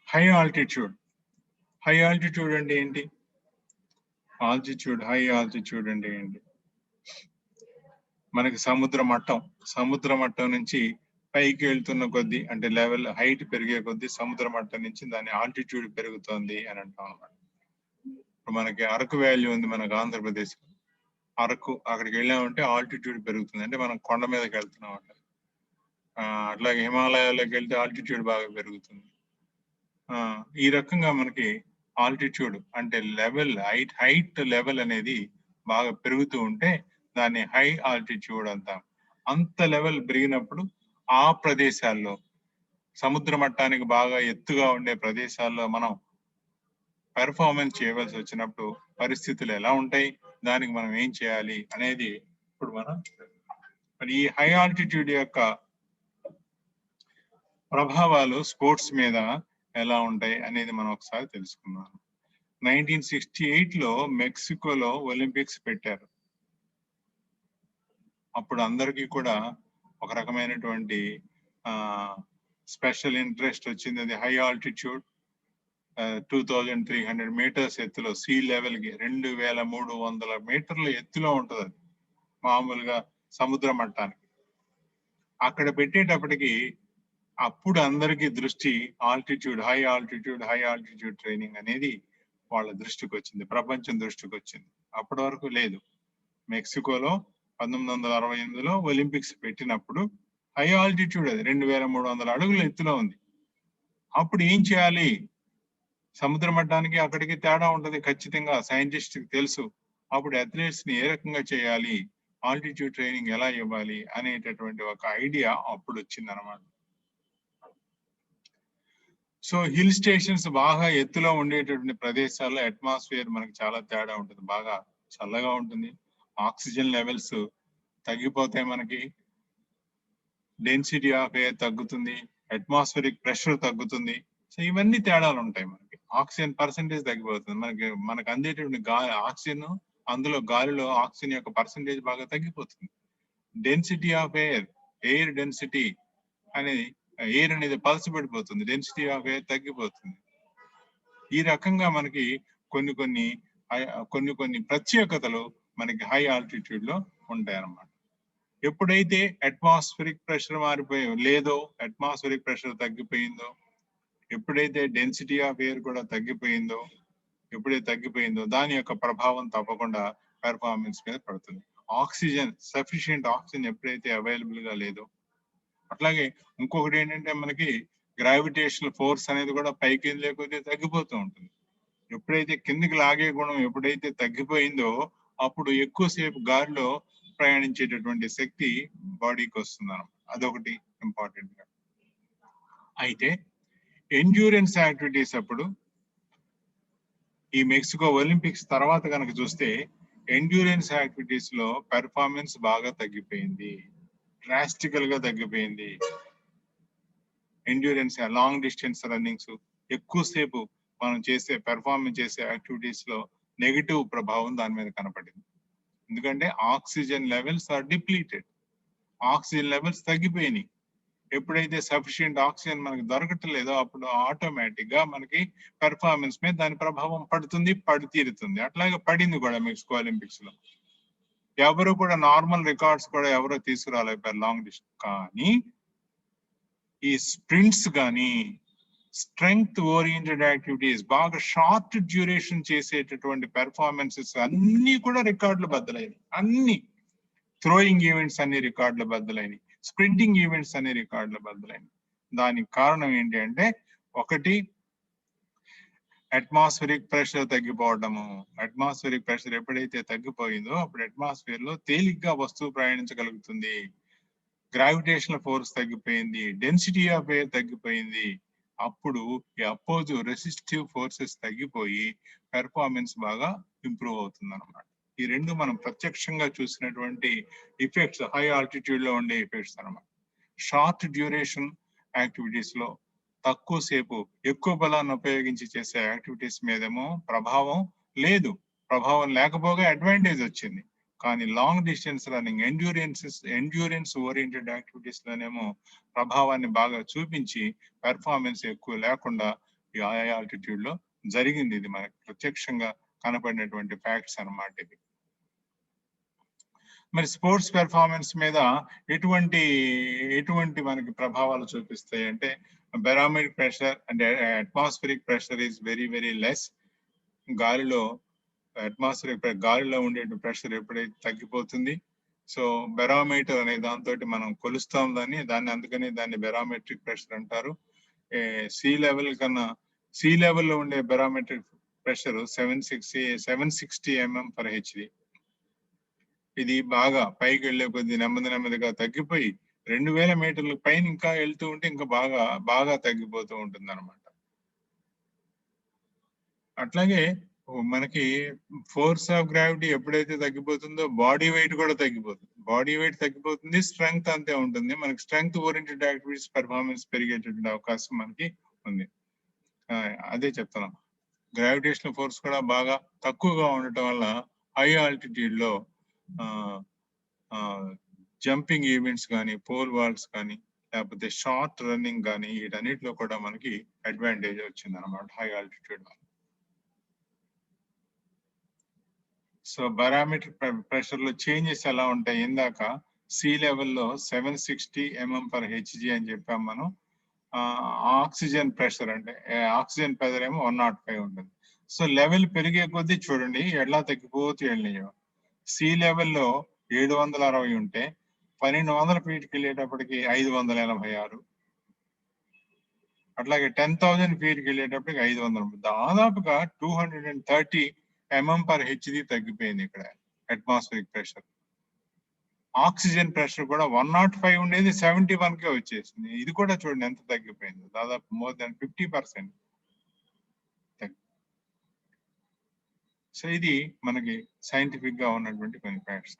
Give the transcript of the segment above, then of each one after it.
High altitude. High altitude అంటే ఏంటి? High altitude అంటే ఏంటి? మనకి సముద్ర మట్టం నుంచి పైకి వెళ్తున్న కొద్దీ, అంటే లెవెల్ హైట్ పెరిగే కొద్దీ సముద్ర మట్టం నుంచి దాని ఆల్టిట్యూడ్ పెరుగుతోంది అని అంటాం అన్నమాట. ఇప్పుడు మనకి అరకు వ్యాలీ ఉంది మనకు ఆంధ్రప్రదేశ్. అరకు అక్కడికి వెళ్ళామంటే ఆల్టిట్యూడ్ పెరుగుతుంది, అంటే మనం కొండ మీదకి వెళ్తున్నాం అంట. అట్లాగే హిమాలయాల్లోకి వెళ్తే ఆల్టిట్యూడ్ బాగా పెరుగుతుంది. ఈ రకంగా మనకి ఆల్టిట్యూడ్ అంటే లెవెల్, హైట్ లెవెల్ అనేది బాగా పెరుగుతూ ఉంటే దాన్ని హై ఆల్టిట్యూడ్ అంటాం. అంత లెవెల్ పెరిగినప్పుడు ఆ ప్రదేశాల్లో, సముద్ర మట్టానికి బాగా ఎత్తుగా ఉండే ప్రదేశాల్లో మనం పెర్ఫార్మెన్స్ చేయవలసి వచ్చినప్పుడు పరిస్థితులు ఎలా ఉంటాయి, దానికి మనం ఏం చేయాలి అనేది ఇప్పుడు మరి ఈ హై ఆల్టిట్యూడ్ యొక్క ప్రభావాలు స్పోర్ట్స్ మీద ఎలా ఉంటాయి అనేది మనం ఒకసారి తెలుసుకుందాం. 1968లో మెక్సికోలో ఒలింపిక్స్ పెట్టారు. అప్పుడు అందరికీ కూడా ఒక రకమైనటువంటి స్పెషల్ ఇంట్రెస్ట్ వచ్చింది. అది హై ఆల్టిట్యూడ్, 2300 మీటర్స్ ఎత్తులో, సీ లెవెల్ కి 2300 మీటర్ల ఎత్తులో ఉంటుంది అది మామూలుగా సముద్ర మట్టానికి. అక్కడ పెట్టేటప్పటికి అప్పుడు అందరికీ దృష్టి హై ఆల్టిట్యూడ్ ట్రైనింగ్ అనేది వాళ్ళ దృష్టికి వచ్చింది, ప్రపంచం దృష్టికి వచ్చింది. అప్పటి వరకు లేదు. మెక్సికోలో 1968లో ఒలింపిక్స్ పెట్టినప్పుడు హై ఆల్టిట్యూడ్, అది 2300 అడుగుల ఎత్తులో ఉంది. అప్పుడు ఏం చేయాలి? సముద్ర మట్టానికి అక్కడికి తేడా ఉంటది ఖచ్చితంగా, సైంటిస్ట్ కి తెలుసు. అప్పుడు అథ్లెట్స్ ని ఏ రకంగా చేయాలి, ఆల్టిట్యూడ్ ట్రైనింగ్ ఎలా ఇవ్వాలి అనేటటువంటి ఒక ఐడియా అప్పుడు వచ్చింది అనమాట. సో హిల్ స్టేషన్స్ బాగా ఎత్తులో ఉండేటటువంటి ప్రదేశాల్లో అట్మాస్ఫియర్ మనకి చాలా తేడా ఉంటుంది, బాగా చల్లగా ఉంటుంది, ఆక్సిజన్ లెవెల్స్ తగ్గిపోతాయి, మనకి డెన్సిటీ ఆఫ్ ఎయిర్ తగ్గుతుంది, అట్మాస్ఫిరిక్ ప్రెషర్ తగ్గుతుంది. సో ఇవన్నీ తేడాలు ఉంటాయి. మనకి ఆక్సిజన్ పర్సంటేజ్ తగ్గిపోతుంది, మనకి అందేటటువంటి ఆక్సిజన్, అందులో గాలిలో ఆక్సిజన్ యొక్క పర్సంటేజ్ బాగా తగ్గిపోతుంది. డెన్సిటీ ఆఫ్ ఎయిర్ డెన్సిటీ అనేది, ఎయిర్ అనేది పలచబడిపోతుంది, డెన్సిటీ ఆఫ్ ఎయిర్ తగ్గిపోతుంది. ఈ రకంగా మనకి కొన్ని ప్రత్యేకతలు మనకి హై ఆల్టిట్యూడ్ లో ఉంటాయి అన్నమాట. ఎప్పుడైతే అట్మాస్ఫిరిక్ ప్రెషర్ అట్మాస్ఫిరిక్ ప్రెషర్ తగ్గిపోయిందో, ఎప్పుడైతే డెన్సిటీ ఆఫ్ ఎయిర్ కూడా తగ్గిపోయిందో దాని యొక్క ప్రభావం తప్పకుండా పెర్ఫార్మెన్స్ మీద పడుతుంది. సఫిషియెంట్ ఆక్సిజన్ ఎప్పుడైతే అవైలబుల్ గా లేదో, అట్లాగే ఇంకొకటి ఏంటంటే మనకి గ్రావిటేషనల్ ఫోర్స్ అనేది కూడా పైకి లేకపోతే తగ్గిపోతూ ఉంటుంది. ఎప్పుడైతే కిందికి లాగే గుణం ఎప్పుడైతే తగ్గిపోయిందో అప్పుడు ఎక్కువసేపు గాలిలో ప్రయాణించేటటువంటి శక్తి బాడీకి వస్తుంది అన్నమాట. అదొకటి ఇంపార్టెంట్ గా. అయితే ఎండ్యూరెన్స్ యాక్టివిటీస్ అప్పుడు, ఈ మెక్సికో ఒలింపిక్స్ తర్వాత కనుక చూస్తే ఎండ్యూరెన్స్ యాక్టివిటీస్ లో పెర్ఫార్మెన్స్ బాగా తగ్గిపోయింది, డ్రాస్టికల్ గా తగ్గిపోయింది. ఎండ్యూరెన్స్, లాంగ్ డిస్టెన్స్ రన్నింగ్స్, ఎక్కువసేపు మనం పెర్ఫార్మెన్స్ చేసే యాక్టివిటీస్ లో నెగిటివ్ ప్రభావం దాని మీద కనపడింది. ఎందుకంటే oxygen levels are depleted, oxygen levels తగ్గిపోయినాయి. ఎప్పుడైతే సఫిషియెంట్ ఆక్సిజన్ మనకి దొరకట్లేదో అప్పుడు ఆటోమేటిక్ గా మనకి పెర్ఫార్మెన్స్ మీద దాని ప్రభావం పడి తీరుతుంది. అట్లాగే పడింది కూడా మెక్సికో ఒలింపిక్స్ లో. ఎవరు కూడా నార్మల్ రికార్డ్స్ కూడా ఎవరో తీసుకురాలేపారు లాంగ్ డిస్టెన్స్. కానీ ఈ స్ప్రింట్స్ కానీ, స్ట్రెంగ్త్ ఓరియంటెడ్ యాక్టివిటీస్, బాగా షార్ట్ డ్యూరేషన్ చేసేటటువంటి పెర్ఫార్మెన్సెస్ అన్ని కూడా రికార్డులు బద్దలైనవి. అన్ని థ్రోయింగ్ ఈవెంట్స్ అన్ని రికార్డులు బద్దలైనవి, స్ప్రింటింగ్ ఈవెంట్స్ అన్ని రికార్డులు బద్దలైనవి. దానికి కారణం ఏంటి అంటే, ఒకటి అట్మాస్ఫిరిక్ ప్రెషర్ తగ్గిపోవడము. అట్మాస్ఫిరిక్ ప్రెషర్ ఎప్పుడైతే తగ్గిపోయిందో అప్పుడు అట్మాస్ఫియర్ లో తేలిగ్గా వస్తువు ప్రయాణించగలుగుతుంది, గ్రావిటేషనల్ ఫోర్స్ తగ్గిపోయింది, డెన్సిటీ ఆఫ్ ఎయిర్ తగ్గిపోయింది. అప్పుడు ఈ రెసిస్టివ్ ఫోర్సెస్ తగ్గిపోయి పెర్ఫార్మెన్స్ బాగా ఇంప్రూవ్ అవుతుంది అనమాట. ఈ రెండు మనం ప్రత్యక్షంగా చూసినటువంటి ఎఫెక్ట్స్, హై ఆల్టిట్యూడ్ లో ఉండే ఎఫెక్ట్స్ అనమాట. షార్ట్ డ్యూరేషన్ యాక్టివిటీస్ లో తక్కువసేపు ఎక్కువ బలాన్ని ఉపయోగించి చేసే యాక్టివిటీస్ మీదేమో ప్రభావం లేదు, ప్రభావం లేకపోగా అడ్వాంటేజ్ వచ్చింది. కానీ long distance running, endurance oriented activities లోనేమో ప్రభావాన్ని బాగా చూపించి పెర్ఫార్మెన్స్ ఎక్కువ లేకుండా ఈ హై ఆల్టిట్యూడ్ లో జరిగింది. ఇది మనకు ప్రత్యక్షంగా కనపడినటువంటి ఫ్యాక్ట్స్ అన్నమాట ఇది. మరి స్పోర్ట్స్ పెర్ఫార్మెన్స్ మీద ఎటువంటి మనకి ప్రభావాలు చూపిస్తాయి అంటే, బెరామెట్రిక్ ప్రెషర్ అంటే atmospheric pressure is very very less. గాలిలో గాలిలో ఉండే ప్రెషర్ ఎప్పుడైతే తగ్గిపోతుంది, సో బెరామీటర్ అనే దాంతో మనం కొలుస్తాం దాన్ని అందుకని దాన్ని బెరామెట్రిక్ ప్రెషర్ అంటారు. సీ లెవెల్లో ఉండే బెరామెట్రిక్ ప్రెషర్ 760 mm/Hg. ఇది బాగా పైకి వెళ్లే కొద్ది నెమ్మదిగా తగ్గిపోయి 2000 మీటర్ల పైన ఇంకా వెళ్తూ ఉంటే ఇంకా బాగా తగ్గిపోతూ ఉంటుంది అనమాట. అట్లాగే మనకి ఫోర్స్ ఆఫ్ గ్రావిటీ ఎప్పుడైతే తగ్గిపోతుందో బాడీ వెయిట్ కూడా తగ్గిపోతుంది. స్ట్రెంగ్త్ అంతే ఉంటుంది. మనకి స్ట్రెంగ్త్ ఓరియంటెడ్ యాక్టివిటీస్ పెర్ఫార్మెన్స్ పెరిగేటటువంటి అవకాశం మనకి ఉంది. అదే చెప్తున్నాం, గ్రావిటేషనల్ ఫోర్స్ కూడా బాగా తక్కువగా ఉండటం వల్ల హై ఆల్టిట్యూడ్ లో జంపింగ్ ఈవెంట్స్ కానీ, పోల్ వాల్స్ కానీ, లేకపోతే షార్ట్ రన్నింగ్ కానీ, వీటన్నిటిలో కూడా మనకి అడ్వాంటేజ్ వచ్చింది అనమాట హై ఆల్టిట్యూడ్ వల్ల. సో బారోమెట్రిక్ ప్రెషర్ లో చేంజెస్ ఎలా ఉంటాయి? ఇందాక సీ లెవెల్లో 760 mm/Hg అని చెప్పాం మనం. ఆక్సిజన్ ప్రెషర్ అంటే ఆక్సిజన్ ప్రెషర్ ఏమో 105 ఉంటుంది. సో లెవెల్ పెరిగే కొద్దీ చూడండి ఎలా తగ్గిపోతూ వెళ్ళినాయో. సీ లెవెల్లో 760 ఉంటే 1200 ఫీట్కి వెళ్ళేటప్పటికి 586, అట్లాగే 10,000 ఫీట్కి వెళ్ళేటప్పటికి 500, దాదాపుగా 230 mm/Hg తగ్గిపోయింది ఇక్కడ అట్మాస్ఫిరిక్ ప్రెషర్. ఆక్సిజన్ ప్రెషర్ కూడా 105 ఉండేది 71కే వచ్చేసింది. ఇది కూడా చూడండి ఎంత తగ్గిపోయింది, దాదాపు మోర్ దాన్ 50%. సో ఇది మనకి సైంటిఫిక్ గా ఉన్నటువంటి కొన్ని ఫ్యాక్ట్స్.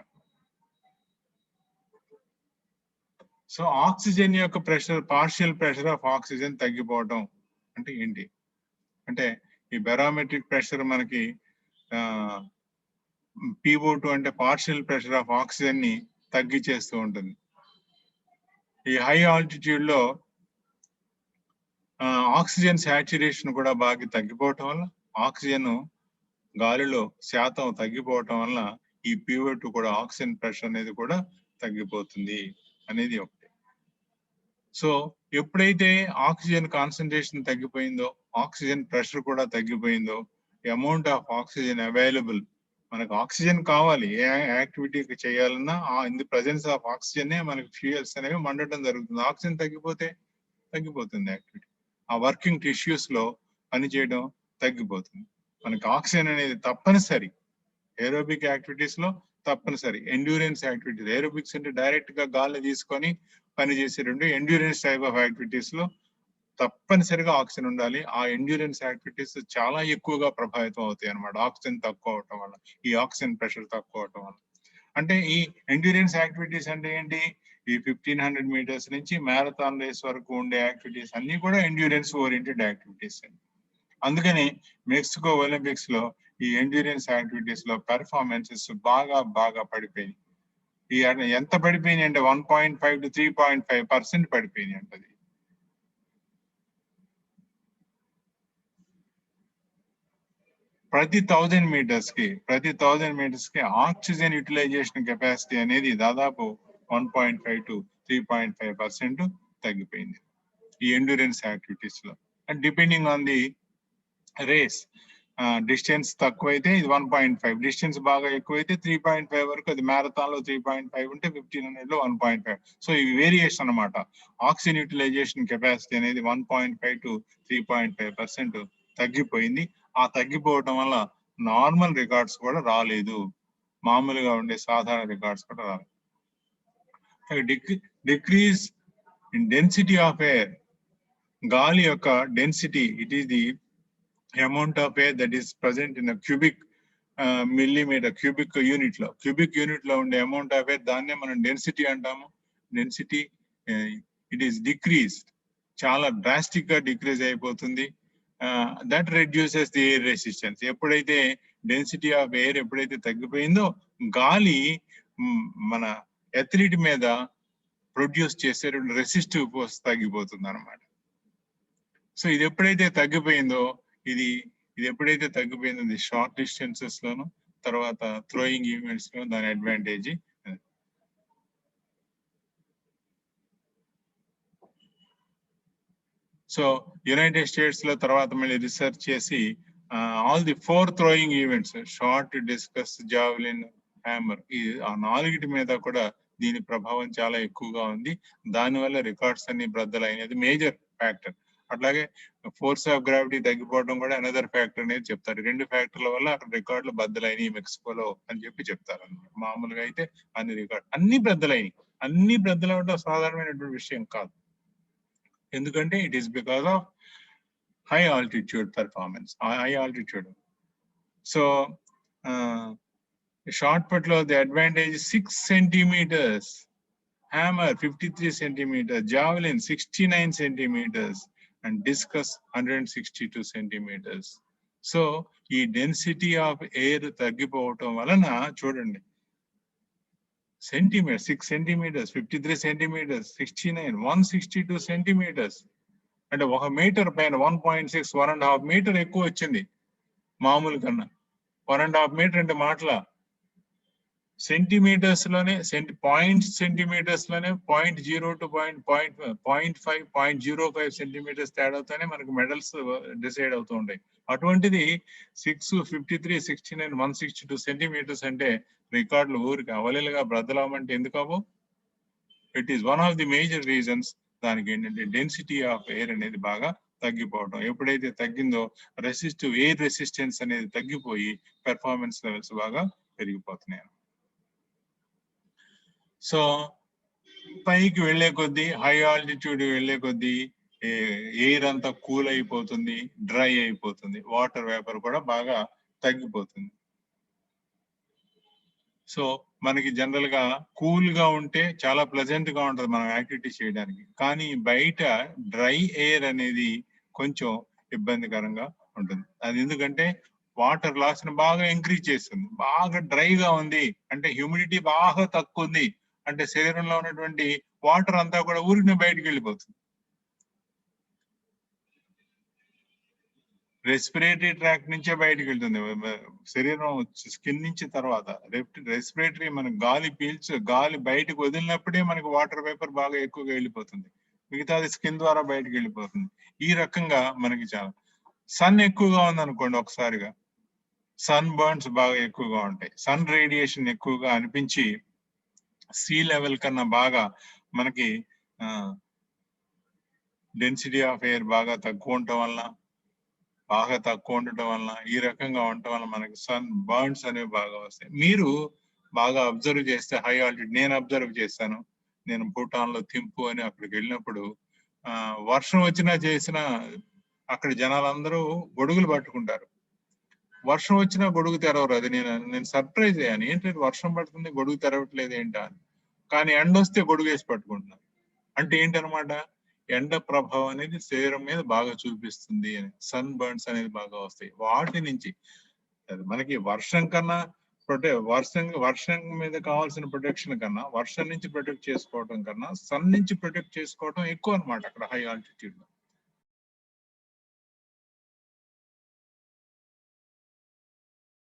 సో ఆక్సిజన్ యొక్క pressure, partial pressure of oxygen తగ్గిపోవడం అంటే ఏంటి అంటే, ఈ బెరామెట్రిక్ ప్రెషర్ మనకి PO2 అంటే పార్షియల్ ప్రెషర్ ఆఫ్ ఆక్సిజన్ ని తగ్గించేస్తూ ఉంటుంది. ఈ హై ఆల్టిట్యూడ్ లో ఆక్సిజన్ సాచురేషన్ కూడా బాగా తగ్గిపోవటం వల్ల, ఆక్సిజన్ గాలిలో శాతం తగ్గిపోవటం వల్ల ఈ PO2 కూడా ఆక్సిజన్ ప్రెషర్ అనేది కూడా తగ్గిపోతుంది అనేది ఒకటి. సో ఎప్పుడైతే ఆక్సిజన్ కాన్సన్ట్రేషన్ తగ్గిపోయిందో, ఆక్సిజన్ ప్రెషర్ కూడా తగ్గిపోయిందో, అమౌంట్ ఆఫ్ ఆక్సిజన్ అవైలబుల్, మనకు ఆక్సిజన్ కావాలి ఏ యాక్టివిటీ చేయాలన్నా, in the presence of oxygen మనకి ఫ్యూయల్స్ అనేవి మండటం జరుగుతుంది. ఆక్సిజన్ తగ్గిపోతుంది యాక్టివిటీ, ఆ వర్కింగ్ టిష్యూస్ లో పనిచేయడం తగ్గిపోతుంది. మనకి ఆక్సిజన్ అనేది తప్పనిసరి ఏరోబిక్ యాక్టివిటీస్ లో, తప్పనిసరి ఎండ్యూరెన్స్ యాక్టివిటీస్. ఏరోబిక్స్ అంటే డైరెక్ట్ గా గాలిని తీసుకొని పనిచేసే రెండు. ఎండ్యూరెన్స్ టైప్ ఆఫ్ యాక్టివిటీస్ లో తప్పనిసరిగా ఆక్సిజన్ ఉండాలి. ఆ ఎండ్యూరెన్స్ యాక్టివిటీస్ చాలా ఎక్కువగా ప్రభావితం అవుతాయి అన్నమాట ఆక్సిజన్ తక్కువ అవటం వల్ల, ఈ ఆక్సిజన్ ప్రెషర్ తక్కువ అవటం వల్ల. అంటే ఈ ఎండ్యూరెన్స్ యాక్టివిటీస్ అంటే ఏంటి? ఈ 1500 మీటర్స్ నుంచి మ్యారథాన్ రేస్ వరకు ఉండే యాక్టివిటీస్ అన్ని కూడా ఎండ్యూరెన్స్ ఓరియంటెడ్ యాక్టివిటీస్. అందుకని మెక్సికో ఒలింపిక్స్ లో ఈ ఎండ్యూరెన్స్ యాక్టివిటీస్ లో పెర్ఫార్మెన్సెస్ బాగా పడిపోయినాయి. ఈ ఎంత పడిపోయినాయి అంటే 1.5 to 3.5% పడిపోయినాయి అంటది. ప్రతి 1000 మీటర్స్ కి ఆక్సిజన్ యూటిలైజేషన్ కెపాసిటీ అనేది దాదాపు 1.5 to 3.5% తగ్గిపోయింది ఈ ఎండ్యూరెన్స్ యాక్టివిటీస్ లో. And depending on the race, distance తక్కువైతే ఇది 1.5, డిస్టెన్స్ బాగా ఎక్కువైతే 3.5 వరకు. అది మ్యారథాన్ లో 3.5 ఉంటే 1500 లో 1.5. సో ఈ వేరియేషన్ అన్నమాట. ఆక్సిజన్ యూటిలైజేషన్ కెపాసిటీ అనేది 1.5 to 3.5% తగ్గిపోయింది. ఆ తగ్గిపోవడం వల్ల నార్మల్ రికార్డ్స్ కూడా రాలేదు, మామూలుగా ఉండే సాధారణ రికార్డ్స్ కూడా రాలేదు. Decrease in density of air, గాలి యొక్క density, it is the amount of air that is present in a cubic millimeter, cubic unit లో ఉండే అమౌంట్ ఆఫ్ ఎయిర్, దాన్నే మనం డెన్సిటీ అంటాము. డెన్సిటీ ఇట్ ఈస్ డిక్రీజ్డ్, చాలా డ్రాస్టిక్ గా డిక్రీజ్ అయిపోతుంది. That reduces the air resistance. ఎప్పుడైతే density of air ఎప్పుడైతే తగ్గిపోయిందో, గాలి మన అథ్లీట్ మీద ప్రొడ్యూస్ చేసే రెసిస్టివ్ ఫోర్స్ తగ్గిపోతుంది అనమాట. సో ఇది ఎప్పుడైతే తగ్గిపోయిందో ఇది ఎప్పుడైతే తగ్గిపోయిందో ఇది షార్ట్ డిస్టెన్సెస్ లోను తర్వాత థ్రోయింగ్ ఈవెంట్స్ లో దాని అడ్వాంటేజ్. సో యునైటెడ్ స్టేట్స్ లో తర్వాత మళ్ళీ రీసెర్చ్ చేసి all the 4 throwing events short, discuss, javelin, hammer ఈ ఆ 4 మీద కూడా దీని ప్రభావం చాలా ఎక్కువగా ఉంది. దానివల్ల రికార్డ్స్ అన్ని బ్రద్దలైనది మేజర్ ఫ్యాక్టర్. అట్లాగే ఫోర్స్ ఆఫ్ గ్రావిటీ తగ్గిపోవడం కూడా అనదర్ ఫ్యాక్టర్ అనేది చెప్తారు. 2 ఫ్యాక్టర్ల వల్ల అక్కడ రికార్డులు బద్దలైనవి మెక్సికోలో అని చెప్పి చెప్తారు అన్నమాట. మామూలుగా అయితే అన్ని బ్రద్దలవడం సాధారణమైనటువంటి విషయం కాదు. ఎందుకంటే it is because of high altitude performance, high altitude. So shot put లో the advantage 6 centimeters, hammer 53 centimeters, javelin 69 centimeters, and discus 162 centimeters. So ఈ డెన్సిటీ ఆఫ్ ఎయిర్ తగ్గిపోవటం వలన చూడండి సెంటీమీటర్ 6 centimeters, 53 centimeters, 69, 162 centimeters. అంటే 1 మీటర్ పైన 1.6, 1.5 metre ఎక్కువ వచ్చింది మామూలు కన్నా. 1.5 మీటర్ అంటే మాటల సెంటీమీటర్స్ లోనే సెంటీమీటర్స్ లోనే 0.0 to 0.5, 0.05 సెంటీమీటర్స్ తేడాతోనే మనకు మెడల్స్ డిసైడ్ అవుతూ ఉంటాయి. అటువంటిది 6, 53, 69, 162 సెంటీమీటర్స్ అంటే రికార్డులు ఊరికి అవలీలుగా బ్రద్దలవమంటే ఎందుకు అవ్వవు? It is one of the major reasons. దానికి ఏంటంటే డెన్సిటీ ఆఫ్ ఎయిర్ అనేది బాగా తగ్గిపోవడం. ఎప్పుడైతే తగ్గిందో ఎయిర్ రెసిస్టెన్స్ అనేది తగ్గిపోయి పెర్ఫార్మెన్స్ లెవెల్స్ బాగా పెరిగిపోతున్నాయి. సో పైకి వెళ్లే కొద్దీ, హై ఆల్టిట్యూడ్ వెళ్లే కొద్దీ ఎయిర్ అంతా కూల్ అయిపోతుంది, డ్రై అయిపోతుంది, వాటర్ వేపర్ కూడా బాగా తగ్గిపోతుంది. సో మనకి జనరల్ గా కూల్ గా ఉంటే చాలా ప్లెజెంట్ గా ఉంటుంది మనం యాక్టివిటీ చేయడానికి. కానీ బయట డ్రై ఎయిర్ అనేది కొంచెం ఇబ్బందికరంగా ఉంటుంది. అది ఎందుకంటే వాటర్ లాస్ ని బాగా ఇంక్రీజ్ చేస్తుంది. బాగా డ్రైగా ఉంది అంటే హ్యూమిడిటీ బాగా తక్కువ ఉంది అంటే శరీరంలో ఉన్నటువంటి వాటర్ అంతా కూడా ఊరిని బయటకు వెళ్ళిపోతుంది. రెస్పిరేటరీ ట్రాక్ నుంచే బయటకు వెళ్తుంది శరీరం, స్కిన్ నుంచి. తర్వాత రెస్పిరేటరీ మనకు గాలి బయటకు వదిలినప్పుడే మనకి వాటర్ వేపర్ బాగా ఎక్కువగా వెళ్ళిపోతుంది. మిగతాది స్కిన్ ద్వారా బయటకు వెళ్ళిపోతుంది. ఈ రకంగా మనకి చాలా సన్ ఎక్కువగా ఉందనుకోండి, ఒకసారిగా సన్ బర్న్స్ బాగా ఎక్కువగా ఉంటాయి. సన్ రేడియేషన్ ఎక్కువగా అనిపించి సీ లెవెల్ కన్నా బాగా మనకి డెన్సిటీ ఆఫ్ ఎయిర్ బాగా తక్కువ ఉండటం వలన ఈ రకంగా ఉండటం వల్ల మనకి సన్ బర్న్స్ అనేవి బాగా వస్తాయి. మీరు బాగా అబ్జర్వ్ చేస్తే హై ఆల్టిట్యూడ్, నేను అబ్జర్వ్ చేశాను. నేను భూటాన్ లో థింపు అని అక్కడికి వెళ్ళినప్పుడు వర్షం వచ్చినా చేసినా అక్కడ జనాలందరూ గొడుగులు పట్టుకుంటారు. వర్షం వచ్చినా గొడుగు తెరవరు. అది నేను సర్ప్రైజ్ అయ్యాను. ఏంటంటే వర్షం పడుతుంది గొడుగు తెరవట్లేదు ఏంటా అని. కానీ ఎండ వస్తే గొడుగు వేసి పట్టుకుంటున్నారు. అంటే ఏంటనమాట, ఎండ ప్రభావం అనేది శరీరం మీద బాగా చూపిస్తుంది అని. సన్ బర్న్స్ అనేది బాగా వస్తాయి. వాటి నుంచి మనకి వర్షం కన్నా వర్షం మీద కావాల్సిన ప్రొటెక్షన్ కన్నా, వర్షం నుంచి ప్రొటెక్ట్ చేసుకోవడం కన్నా సన్ నుంచి ప్రొటెక్ట్ చేసుకోవడం ఎక్కువ అనమాట అక్కడ హై ఆల్టిట్యూడ్ లో.